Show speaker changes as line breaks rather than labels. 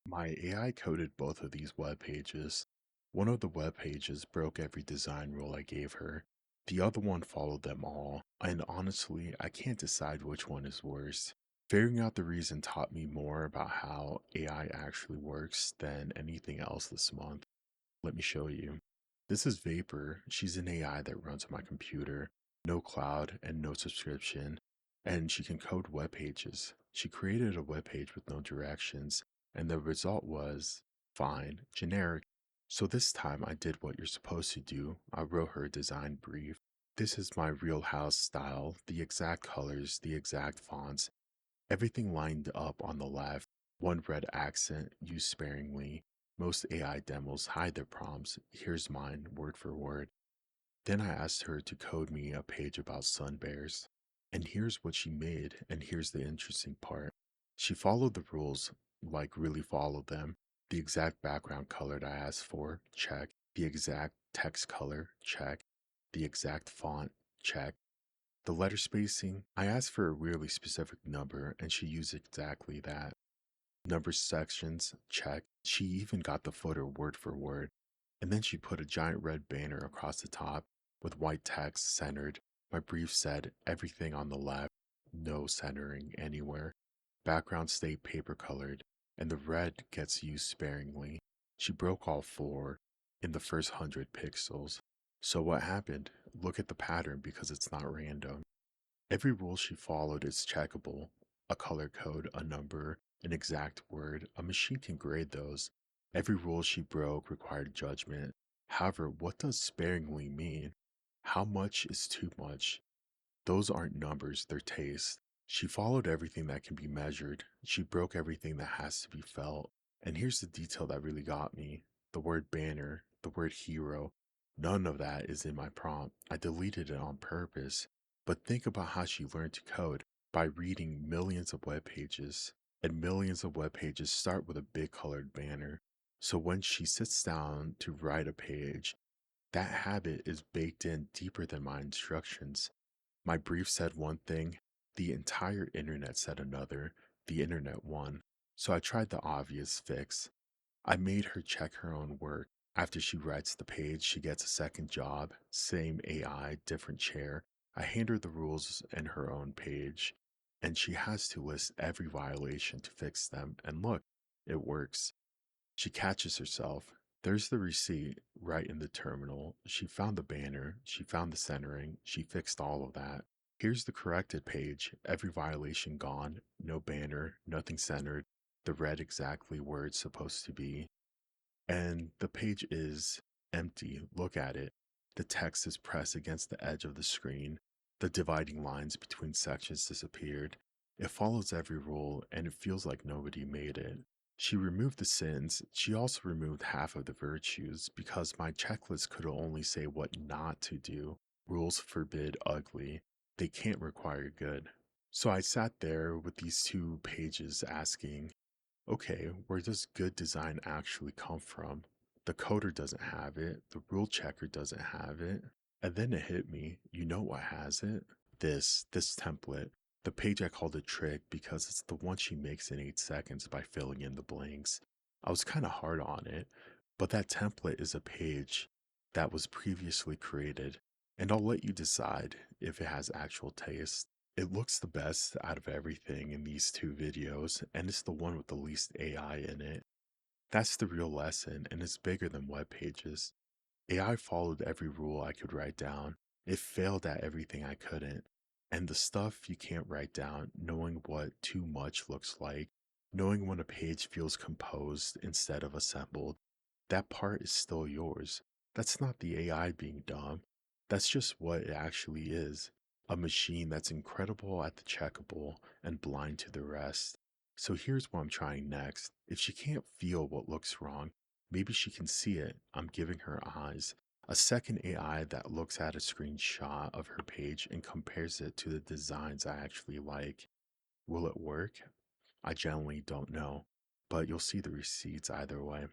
My AI coded both of these web pages. One of the web pages broke every design rule I gave her. The other one followed them all, and honestly, I can't decide which one is worse. Figuring out the reason taught me more about how AI actually works than anything else this month. Let me show you. This is Vapor. She's an AI that runs on my computer. No cloud and no subscription. And she can code web pages. She created a web page with no directions, and the result was fine, generic. So this time I did what you're supposed to do. I wrote her a design brief. This is my real house style, the exact colors, the exact fonts, everything lined up on the left. One red accent used sparingly. Most AI demos hide their prompts. Here's mine, word for word. Then I asked her to code me a page about sun bears. And here's what she made, and here's the interesting part. She followed the rules, like really followed them. The exact background color I asked for, check. The exact text color, check. The exact font, check. The letter spacing, I asked for a really specific number, and she used exactly that. Number sections, check. She even got the footer word for word. And then she put a giant red banner across the top with white text centered. My brief said everything on the left, no centering anywhere. Background stayed paper colored, and the red gets used sparingly. She broke all four in the first 100 pixels. So what happened? Look at the pattern because it's not random. Every rule she followed is checkable. A color code, a number, an exact word, a machine can grade those. Every rule she broke required judgment. However, what does sparingly mean? How much is too much? Those aren't numbers, they're taste. She followed everything that can be measured. She broke everything that has to be felt. And here's the detail that really got me. The word banner, the word hero, none of that is in my prompt. I deleted it on purpose. But think about how she learned to code by reading millions of web pages. And millions of web pages start with a big colored banner. So when she sits down to write a page, that habit is baked in deeper than my instructions. My brief said one thing, the entire internet said another, the internet won. So I tried the obvious fix. I made her check her own work. After she writes the page, she gets a second job, same AI, different chair. I hand her the rules and her own page, and she has to list every violation to fix them. And look, it works. She catches herself. There's the receipt right in the terminal. She found the banner, she found the centering, she fixed all of that. Here's the corrected page. Every violation gone, no banner, nothing centered, the red exactly where it's supposed to be. And the page is empty. Look at it. The text is pressed against the edge of the screen. The dividing lines between sections disappeared. It follows every rule, and it feels like nobody made it. She removed the sins. She also removed half of the virtues because my checklist could only say what not to do. Rules forbid ugly. They can't require good. So I sat there with these two pages asking, okay, where does good design actually come from? The coder doesn't have it, the rule checker doesn't have it. And then it hit me, you know what has it? This template. The page I called a trick because it's the one she makes in 8 seconds by filling in the blanks. I was kind of hard on it, but that template is a page that was previously created, and I'll let you decide if it has actual taste. It looks the best out of everything in these two videos, and it's the one with the least AI in it. That's the real lesson, and it's bigger than web pages. AI followed every rule I could write down. It failed at everything I couldn't. And the stuff you can't write down, knowing what too much looks like, knowing when a page feels composed instead of assembled, that part is still yours. That's not the AI being dumb. That's just what it actually is. A machine that's incredible at the checkable and blind to the rest. So here's what I'm trying next. If she can't feel what looks wrong, maybe she can see it. I'm giving her eyes. A second AI that looks at a screenshot of her page and compares it to the designs I actually like. Will it work? I genuinely don't know, but you'll see the receipts either way.